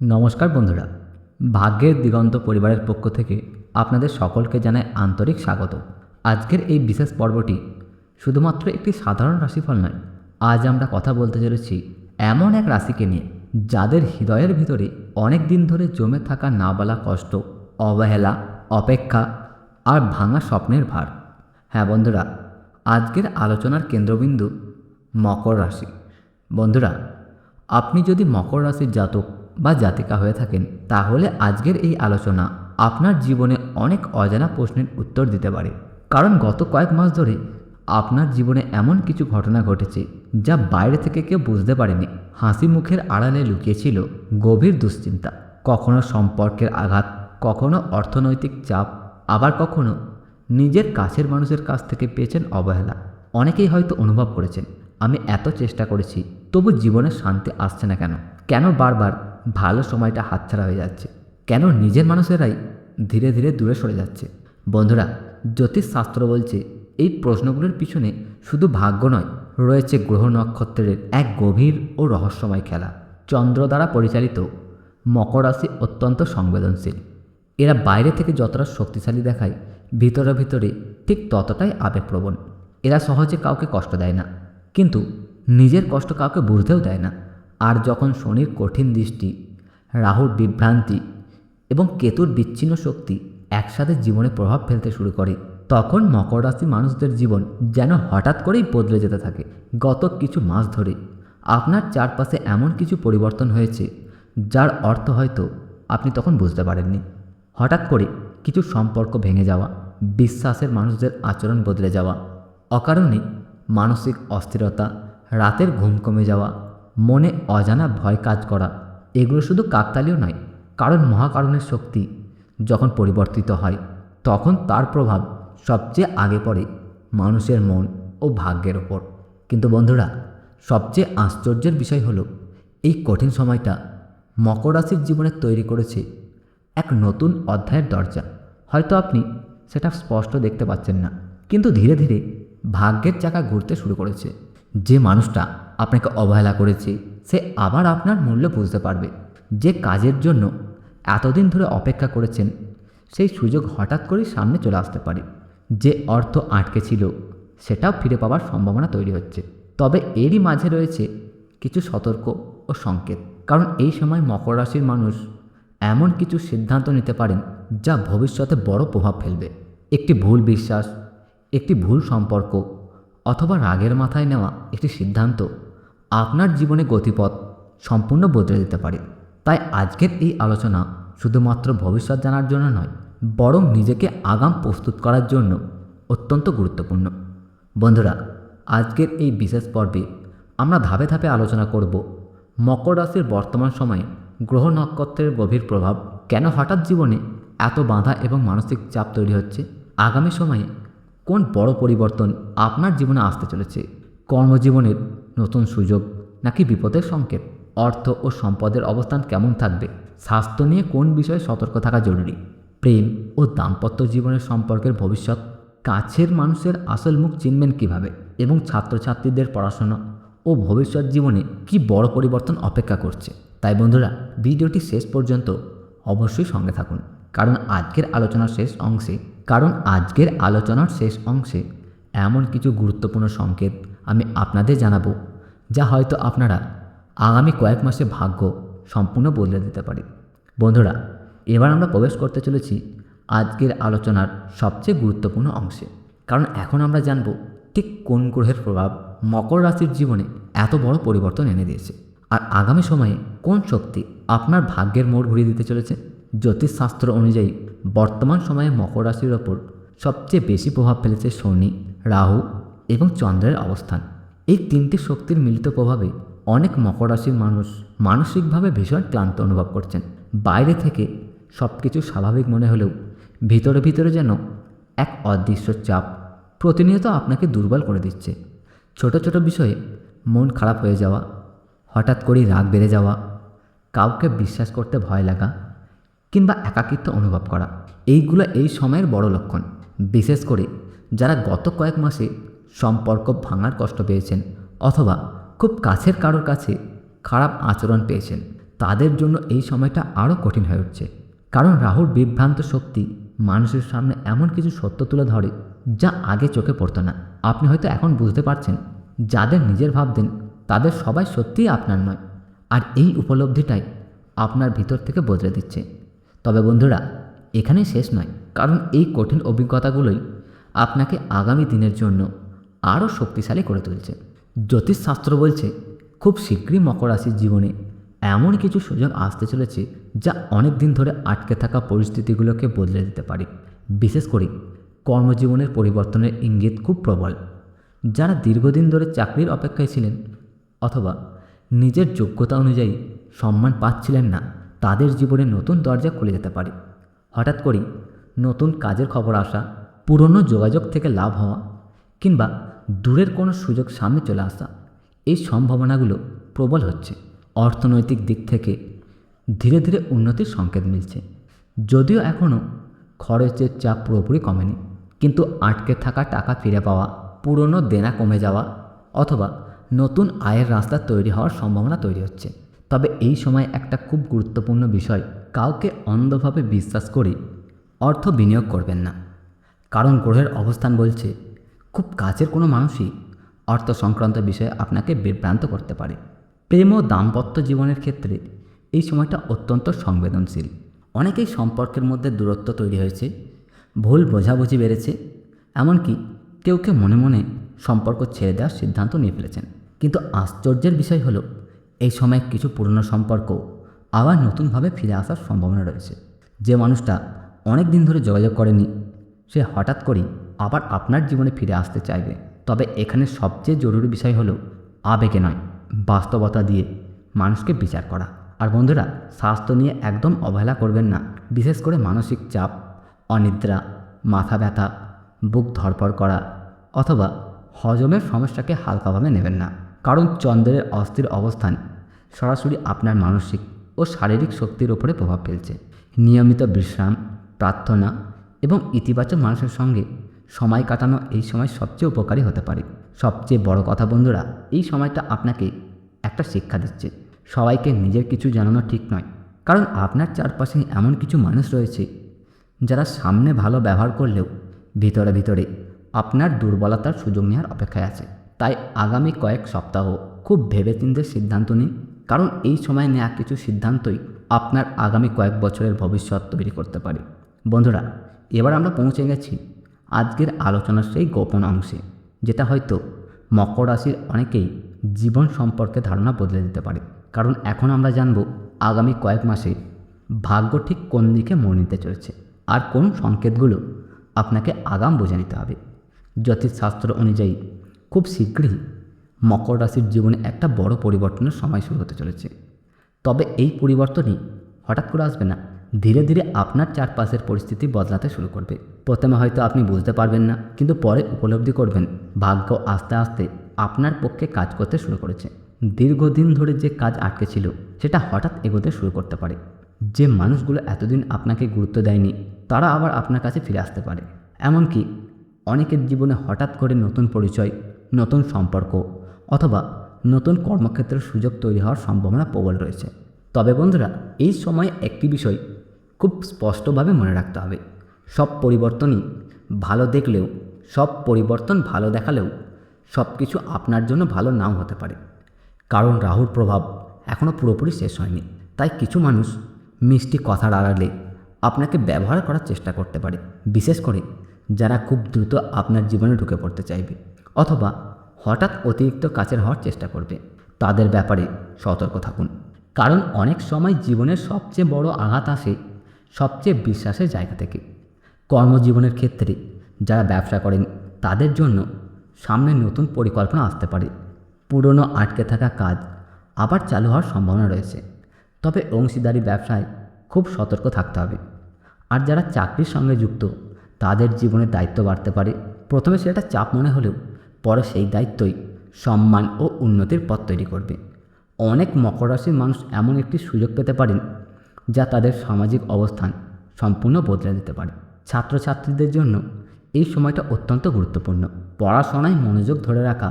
নমস্কার বন্ধুরা, ভাগ্যের দিগন্ত পরিবারের পক্ষ থেকে আপনাদের সকলকে জানাই আন্তরিক স্বাগত। আজকের এই বিশেষ পর্বটি শুধুমাত্র একটি সাধারণ রাশিফল নয়। আজ আমরা কথা বলতে চলেছি এমন এক রাশিকে নিয়ে যাদের হৃদয়ের ভিতরে অনেক দিন ধরে জমে থাকা না বলা কষ্ট, অবহেলা, অপেক্ষা আর ভাঙা স্বপ্নের ভার। হ্যাঁ বন্ধুরা, আজকের আলোচনার কেন্দ্রবিন্দু মকর রাশি। বন্ধুরা, আপনি যদি মকর রাশির জাতক বা জাতিকা হয়ে থাকেন, তাহলে আজকের এই আলোচনা আপনার জীবনে অনেক অজানা প্রশ্নের উত্তর দিতে পারে। কারণ গত কয়েক মাস ধরে আপনার জীবনে এমন কিছু ঘটনা ঘটেছে যা বাইরে থেকে কেউ বুঝতে পারেনি। হাসি মুখের আড়ালে লুকিয়েছিল গভীর দুশ্চিন্তা, কখনো সম্পর্কের আঘাত, কখনো অর্থনৈতিক চাপ, আবার কখনো নিজের কাছের মানুষের কাছ থেকে পেয়েছেন অবহেলা। অনেকেই হয়তো অনুভব করেছেন, আমি এত চেষ্টা করেছি তবু জীবনে শান্তি আসছে না কেন? কেন বারবার ভালো সময়টা হাতছাড়া হয়ে যাচ্ছে? কেন নিজের মানুষেরাই ধীরে ধীরে দূরে সরে যাচ্ছে? বন্ধুরা, জ্যোতিষশাস্ত্র বলছে এই প্রশ্নগুলোর পিছনে শুধু ভাগ্য নয়, রয়েছে গ্রহ নক্ষত্রের এক গভীর ও রহস্যময় খেলা। চন্দ্র দ্বারা পরিচালিত মকর রাশি অত্যন্ত সংবেদনশীল। এরা বাইরে থেকে যতটা শক্তিশালী দেখায়, ভিতরে ভিতরে ঠিক ততটাই আবেগপ্রবণ। এরা সহজে কাউকে কষ্ট দেয় না, কিন্তু নিজের কষ্ট কাউকে বুঝতেও দেয় না। আর যখন শনির কঠিন দৃষ্টি, রাহুর বিভ্রান্তি এবং কেতুর বিচ্ছিন্ন শক্তি একসাথে জীবনে প্রভাব ফেলতে শুরু করে, তখন মকর রাশি মানুষদের জীবন যেন হঠাৎ করেই বদলে যেতে থাকে। গত কিছু মাস ধরে আপনার চারপাশে এমন কিছু পরিবর্তন হয়েছে যার অর্থ হয়তো আপনি তখন বুঝতে পারেননি। হঠাৎ করে কিছু সম্পর্ক ভেঙে যাওয়া, বিশ্বাসের মানুষদের আচরণ বদলে যাওয়া, অকারণে মানসিক অস্থিরতা, রাতের ঘুম কমে যাওয়া, মনে অজানা ভয় কাজ করা, এগুলো শুধু কাকতালীয় নয়। কারণ মহাকারণের শক্তি যখন পরিবর্তিত হয়, তখন তার প্রভাব সবচেয়ে আগে পড়ে মানুষের মন ও ভাগ্যের ওপর। কিন্তু বন্ধুরা, সবচেয়ে আশ্চর্যের বিষয় হলো, এই কঠিন সময়টা মকর রাশির জীবনে তৈরি করেছে এক নতুন অধ্যায়ের দরজা। হয়তো আপনি সেটা স্পষ্ট দেখতে পাচ্ছেন না, কিন্তু ধীরে ধীরে ভাগ্যের চাকা ঘুরতে শুরু করেছে। যে মানুষটা আপনাকে অবহেলা করেছে, সে আবার আপনার মূল্য বুঝতে পারবে। যে কাজের জন্য এতদিন ধরে অপেক্ষা করেছেন, সেই সুযোগ হঠাৎ করেই সামনে চলে আসতে পারে। যে অর্থ আটকে ছিল, সেটাও ফিরে পাওয়ার সম্ভাবনা তৈরি হচ্ছে। তবে এরই মাঝে রয়েছে কিছু সতর্ক ও সংকেত। কারণ এই সময় মকর রাশির মানুষ এমন কিছু সিদ্ধান্ত নিতে পারেন যা ভবিষ্যতে বড় প্রভাব ফেলবে। একটি ভুল বিশ্বাস, একটি ভুল সম্পর্ক অথবা রাগের মাথায় নেওয়া একটি সিদ্ধান্ত আপনার জীবনে গতিপথ সম্পূর্ণ বদলে দিতে পারে। তাই আজকের এই আলোচনা শুধুমাত্র ভবিষ্যৎ জানার জন্য নয়, বরং নিজেকে আগাম প্রস্তুত করার জন্য অত্যন্ত গুরুত্বপূর্ণ। বন্ধুরা, আজকের এই বিশেষ পর্বে আমরা ধাপে ধাপে আলোচনা করব মকর রাশির বর্তমান সময়ে গ্রহ নক্ষত্রের গভীর প্রভাব, কেন হঠাৎ জীবনে এত বাধা এবং মানসিক চাপ তৈরি হচ্ছে, আগামী সময়ে কোন বড় পরিবর্তন আপনার জীবনে আসতে চলেছে, কর্মজীবনের নতুন সুযোগ নাকি বিপদের সংকেত, অর্থ ও সম্পদের অবস্থান কেমন থাকবে, স্বাস্থ্য নিয়ে কোন বিষয়ে সতর্ক থাকা জরুরি, প্রেম ও দাম্পত্য জীবনের সম্পর্কের ভবিষ্যৎ, কাছের মানুষের আসল মুখ চিনবেন কিভাবে, এবং ছাত্রছাত্রীদের পড়াশোনা ও ভবিষ্যৎ জীবনে কি বড় পরিবর্তন অপেক্ষা করছে। তাই বন্ধুরা, ভিডিওটি শেষ পর্যন্ত অবশ্যই সঙ্গে থাকুন, কারণ আজকের আলোচনার শেষ অংশে এমন কিছু গুরুত্বপূর্ণ সংকেত আমি আপনাদের জানাবো, যা হয়তো আপনারা আগামী কয়েক মাসে ভাগ্য সম্পূর্ণ বদলে দিতে পারে। বন্ধুরা, এবার আমরা প্রবেশ করতে চলেছি আজকের আলোচনার সবচেয়ে গুরুত্বপূর্ণ অংশে। কারণ এখন আমরা জানব ঠিক কোন গ্রহের প্রভাব মকর রাশির জীবনে এত বড় পরিবর্তন এনে দিয়েছে, আর আগামী সময়ে কোন শক্তি আপনার ভাগ্যের মোড় ঘুরিয়ে দিতে চলেছে। জ্যোতিষশাস্ত্র অনুযায়ী বর্তমান সময়ে মকর রাশির ওপর সবচেয়ে বেশি প্রভাব ফেলেছে শনি, রাহু এবং চন্দ্রের অবস্থান। এই তিনটি শক্তির মিলিত প্রভাবে অনেক মকর রাশির মানুষ মানসিকভাবে ভীষণ ক্লান্ত অনুভব করছেন। বাইরে থেকে সব কিছু স্বাভাবিক মনে হলেও ভিতরে ভিতরে যেন এক অদৃশ্য চাপ প্রতিনিয়ত আপনাকে দুর্বল করে দিচ্ছে। ছোট ছোট বিষয়ে মন খারাপ হয়ে যাওয়া, হঠাৎ করেই রাগ বেড়ে যাওয়া, কাউকে বিশ্বাস করতে ভয় লাগা কিংবা একাকিত্ব অনুভব করা, এইগুলো এই সময়ের বড় লক্ষণ। বিশেষ করে যারা গত কয়েক মাসে সম্পর্ক ভাঙার কষ্ট পেয়েছেন অথবা খুব কাছের কারোর কাছে খারাপ আচরণ পেয়েছেন, তাদের জন্য এই সময়টা আরও কঠিন হয়ে উঠছে। কারণ রাহুর বিভ্রান্ত শক্তি মানুষের সামনে এমন কিছু সত্য তুলে ধরে যা আগে চোখে পড়তো না। আপনি হয়তো এখন বুঝতে পারছেন যাদের নিজের ভাবতেন তাদের সবাই সত্যিই আপনার নয়, আর এই উপলব্ধিটাই আপনার ভিতর থেকে বদলে দিচ্ছে। তবে বন্ধুরা, এখানেই শেষ নয়, কারণ এই কঠিন অভিজ্ঞতাগুলোই আপনাকে আগামী দিনের জন্য আরও শক্তিশালী করে তুলছে। জ্যোতিষশাস্ত্র বলছে খুব শীঘ্রই মকর রাশির জীবনে এমন কিছু সুযোগ আসতে চলেছে যা অনেক দিন ধরে আটকে থাকা পরিস্থিতিগুলোকে বদলে দিতে পারে। বিশেষ করে কর্মজীবনের পরিবর্তনের ইঙ্গিত খুব প্রবল। যারা দীর্ঘদিন ধরে চাকরির অপেক্ষায় ছিলেন অথবা নিজের যোগ্যতা অনুযায়ী সম্মান পাচ্ছিলেন না, তাদের জীবনে নতুন দরজা খুলে যেতে পারে। হঠাৎ করেই নতুন কাজের খবর আসা, পুরনো যোগাযোগ থেকে লাভ হওয়া কিংবা দূরের কোনো সুযোগ সামনে চলে আসা, এই সম্ভাবনাগুলো প্রবল হচ্ছে। অর্থনৈতিক দিক থেকে ধীরে ধীরে উন্নতির সংকেত মিলছে। যদিও এখনও খরচের চাপ পুরোপুরি কমেনি, কিন্তু আটকে থাকা টাকা ফিরে পাওয়া, পুরনো দেনা কমে যাওয়া অথবা নতুন আয়ের রাস্তা তৈরি হওয়ার সম্ভাবনা তৈরি হচ্ছে। তবে এই সময় একটা খুব গুরুত্বপূর্ণ বিষয়, কাউকে অন্ধভাবে বিশ্বাস করে অর্থ বিনিয়োগ করবেন না। কারণ গ্রহের অবস্থান বলছে খুব কাছের কোনো মানুষই অর্থ সংক্রান্ত বিষয়ে আপনাকে বিভ্রান্ত করতে পারে। প্রেম ও দাম্পত্য জীবনের ক্ষেত্রে এই সময়টা অত্যন্ত সংবেদনশীল। অনেকেই সম্পর্কের মধ্যে দূরত্ব তৈরি হয়েছে, ভুল বোঝাবুঝি বেড়েছে, এমনকি কেউ কেউ মনে মনে সম্পর্ক ছেড়ে দেওয়ার সিদ্ধান্ত নিয়ে ফেলেছেন। কিন্তু আশ্চর্যের বিষয় হলো এই সময় কিছু পুরনো সম্পর্ক আবার নতুনভাবে ফিরে আসার সম্ভাবনা রয়েছে। যে মানুষটা অনেক দিন ধরে যোগাযোগ করেনি, সে হঠাৎ করেই আবার আপনার জীবনে ফিরে আসতে চাইবে। তবে এখানে সবচেয়ে জরুরি বিষয় হলো আবেগে নয়, বাস্তবতা দিয়ে মানুষকে বিচার করা। আর বন্ধুরা, স্বাস্থ্য নিয়ে একদম অবহেলা করবেন না। বিশেষ করে মানসিক চাপ, অনিদ্রা, মাথা ব্যথা, বুক ধড়ফড় করা অথবা হজমের সমস্যাকে হালকাভাবে নেবেন না। কারণ চন্দ্রের অস্থির অবস্থান সরাসরি আপনার মানসিক ও শারীরিক শক্তির উপরে প্রভাব ফেলছে। নিয়মিত বিশ্রাম, প্রার্থনা এবং ইতিবাচক মানুষের সঙ্গে সময় কাটানো এই সময় সবচেয়ে উপকারী হতে পারে। সবচেয়ে বড় কথা বন্ধুরা, এই সময়টা আপনাকে একটা শিক্ষা দিচ্ছে। সবাইকে নিজের কিছু জানানো ঠিক নয়, কারণ আপনার চারপাশে এমন কিছু মানুষ রয়েছে যারা সামনে ভালো ব্যবহার করলেও ভিতরে ভিতরে আপনার দুর্বলতার সুযোগ নেওয়ার অপেক্ষায় আছে। তাই আগামী কয়েক সপ্তাহ খুব ভেবেচিন্তে সিদ্ধান্ত নিন, কারণ এই সময় নেওয়া কিছু সিদ্ধান্তই আপনার আগামী কয়েক বছরের ভবিষ্যৎ তৈরি করতে পারে। বন্ধুরা, এবার আমরা পৌঁছে গেছি আজকের আলোচনার সেই গোপন অংশে, যেটা হয়তো মকর রাশির অনেকেই জীবন সম্পর্কে ধারণা বদলে দিতে পারে। কারণ এখন আমরা জানব আগামী কয়েক মাসে ভাগ্য ঠিক কোন দিকে মোড় নিতে চলেছে আর কোন সংকেতগুলো আপনাকে আগাম বুঝে নিতে হবে। জ্যোতিষশাস্ত্র অনুযায়ী খুব শীঘ্রই মকর রাশির জীবনে একটা বড় পরিবর্তনের সময় শুরু হতে চলেছে। তবে এই পরিবর্তনই হঠাৎ করে আসবে না, ধীরে ধীরে আপনার চারপাশের পরিস্থিতি বদলাতে শুরু করবে। প্রথমে হয়তো আপনি বুঝতে পারবেন না, কিন্তু পরে উপলব্ধি করবেন ভাগ্য আস্তে আস্তে আপনার পক্ষে কাজ করতে শুরু করেছে। দীর্ঘদিন ধরে যে কাজ আটকে ছিল সেটা হঠাৎ এগোতে শুরু করতে পারে। যে মানুষগুলো এতদিন আপনাকে গুরুত্ব দেয়নি তারা আবার আপনার কাছে ফিরে আসতে পারে। এমনকি অনেকের জীবনে হঠাৎ করে নতুন পরিচয়, নতুন সম্পর্ক অথবা নতুন কর্মক্ষেত্রের সুযোগ তৈরি হওয়ার সম্ভাবনা প্রবল রয়েছে। তবে বন্ধুরা, এই সময় একটি বিষয় খুব স্পষ্টভাবে মনে রাখতে হবে, সব পরিবর্তনই ভালো দেখলেও, সব পরিবর্তন ভালো দেখালেও সব কিছু আপনার জন্য ভালো নাও হতে পারে। কারণ রাহুর প্রভাব এখনও পুরোপুরি শেষ হয়নি। তাই কিছু মানুষ মিষ্টি কথার আড়ালে আপনাকে ব্যবহার করার চেষ্টা করতে পারে, বিশেষ করে যারা খুব দ্রুত আপনার জীবনে ঢুকে পড়তে চাইবে অথবা হঠাৎ অতিরিক্ত কাছের হওয়ার চেষ্টা করবে। তাদের ব্যাপারে সতর্ক থাকুন, কারণ অনেক সময় জীবনের সবচেয়ে বড় আঘাত আসে সবচেয়ে বিশ্বাসের জায়গা থেকে। কর্মজীবনের ক্ষেত্রে যারা ব্যবসা করেন তাদের জন্য সামনে নতুন পরিকল্পনা আসতে পারে। পুরনো আটকে থাকা কাজ আবার চালু হওয়ার সম্ভাবনা রয়েছে। তবে অংশীদারি ব্যবসায় খুব সতর্ক থাকতে হবে। আর যারা চাকরির সঙ্গে যুক্ত তাদের জীবনে দায়িত্ব বাড়তে পারে। প্রথমে সেটা চাপ মনে হলেও পরে সেই দায়িত্বই সম্মান ও উন্নতির পথ তৈরি করবে। অনেক মকর রাশির মানুষ এমন একটি সুযোগ পেতে পারেন যা তাদের সামাজিক অবস্থান সম্পূর্ণ বদলে দিতে পারে। ছাত্রছাত্রীদের জন্য এই সময়টা অত্যন্ত গুরুত্বপূর্ণ। পড়াশোনায় মনোযোগ ধরে রাখা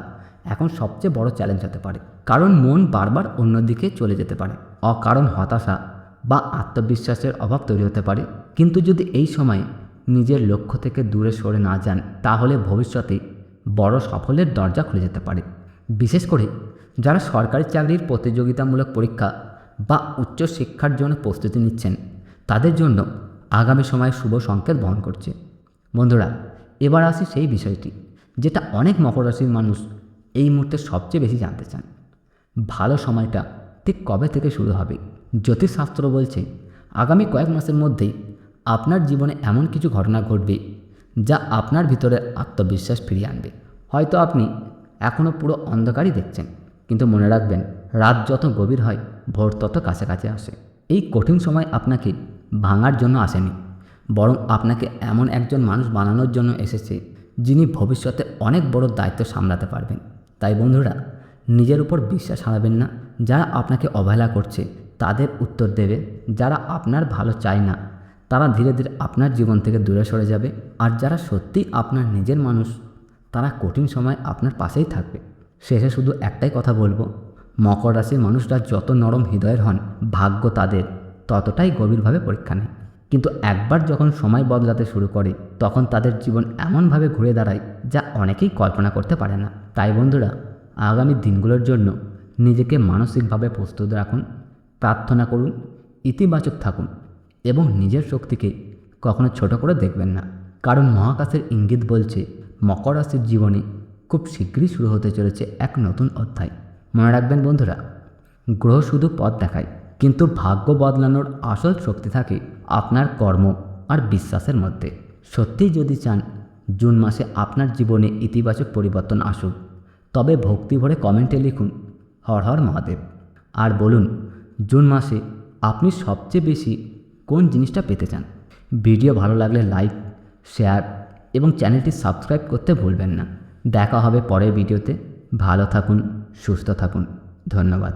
এখন সবচেয়ে বড় চ্যালেঞ্জ হতে পারে। কারণ মন বারবার অন্যদিকে চলে যেতে পারে। অকারণ হতাশা বা আত্মবিশ্বাসের অভাব তৈরি হতে পারে। কিন্তু যদি এই সময়ে নিজের লক্ষ্য থেকে দূরে সরে না যান, তাহলে ভবিষ্যতে বড় সাফল্যের দরজা খুলে যেতে পারে। বিশেষ করে যারা সরকারি চাকরির প্রতিযোগিতামূলক পরীক্ষা বা উচ্চশিক্ষার জন্য প্রস্তুতি নিচ্ছেন, তাদের জন্য আগামী সময় শুভ সংকেত বহন করছে। বন্ধুরা, এবার আসি সেই বিষয়টি যেটা অনেক মকর রাশির মানুষ এই মুহূর্তে সবচেয়ে বেশি জানতে চান। ভালো সময়টা ঠিক কবে থেকে শুরু হবে? জ্যোতিষশাস্ত্র বলছে আগামী কয়েক মাসের মধ্যেই আপনার জীবনে এমন কিছু ঘটনা ঘটবে যা আপনার ভিতরে আত্মবিশ্বাস ফিরিয়ে আনবে। হয়তো আপনি এখনও পুরো অন্ধকারই দেখছেন, কিন্তু মনে রাখবেন, রাত যত গভীর হয় ভোর তত কাছাকাছি আসে। এই কঠিন সময় আপনাকে ভাঙার জন্য আসেনি, বরং আপনাকে এমন একজন মানুষ বানানোর জন্য এসেছে যিনি ভবিষ্যতে অনেক বড় দায়িত্ব সামলাতে পারবেন। তাই বন্ধুরা, নিজের উপর বিশ্বাস হারাবেন না। যারা আপনাকে অবহেলা করছে তাদের উত্তর দেবে, যারা আপনার ভালো চায় না তারা ধীরে ধীরে আপনার জীবন থেকে দূরে সরে যাবে, আর যারা সত্যিই আপনার নিজের মানুষ তারা কঠিন সময় আপনার পাশেই থাকবে। শেষে শুধু একটাই কথা বলবো, মকর রাশির মানুষরা যত নরম হৃদয়ের হন, ভাগ্য তাদের ততটাই গভীরভাবে পরীক্ষা নেয়। কিন্তু একবার যখন সময় বদলাতে শুরু করে, তখন তাদের জীবন এমনভাবে ঘুরে দাঁড়ায় যা অনেকেই কল্পনা করতে পারে না। তাই বন্ধুরা, আগামী দিনগুলোর জন্য নিজেকে মানসিকভাবে প্রস্তুত রাখুন, প্রার্থনা করুন, ইতিবাচক থাকুন এবং নিজের শক্তিকে কখনো ছোট করে দেখবেন না। কারণ মহাকাশের ইঙ্গিত বলছে মকর রাশির জীবনে খুব শীঘ্রই শুরু হতে চলেছে এক নতুন অধ্যায়। মনে রাখবেন বন্ধুরা, গ্রহ শুধু পথ দেখায়, কিন্তু ভাগ্য বদলানোর আসল শক্তি থাকে আপনার কর্ম আর বিশ্বাসের মধ্যে। সত্যিই যদি চান জুন মাসে আপনার জীবনে ইতিবাচক পরিবর্তন আসুক, তবে ভক্তি ভরে কমেন্টে লিখুন হর হর মহাদেব, আর বলুন জুন মাসে আপনি সবচেয়ে বেশি কোন জিনিসটা পেতে চান। ভিডিও ভালো লাগলে লাইক, শেয়ার এবং চ্যানেলটি সাবস্ক্রাইব করতে ভুলবেন না। দেখা হবে পরের ভিডিওতে। ভালো থাকুন, সুস্থ থাকুন। ধন্যবাদ।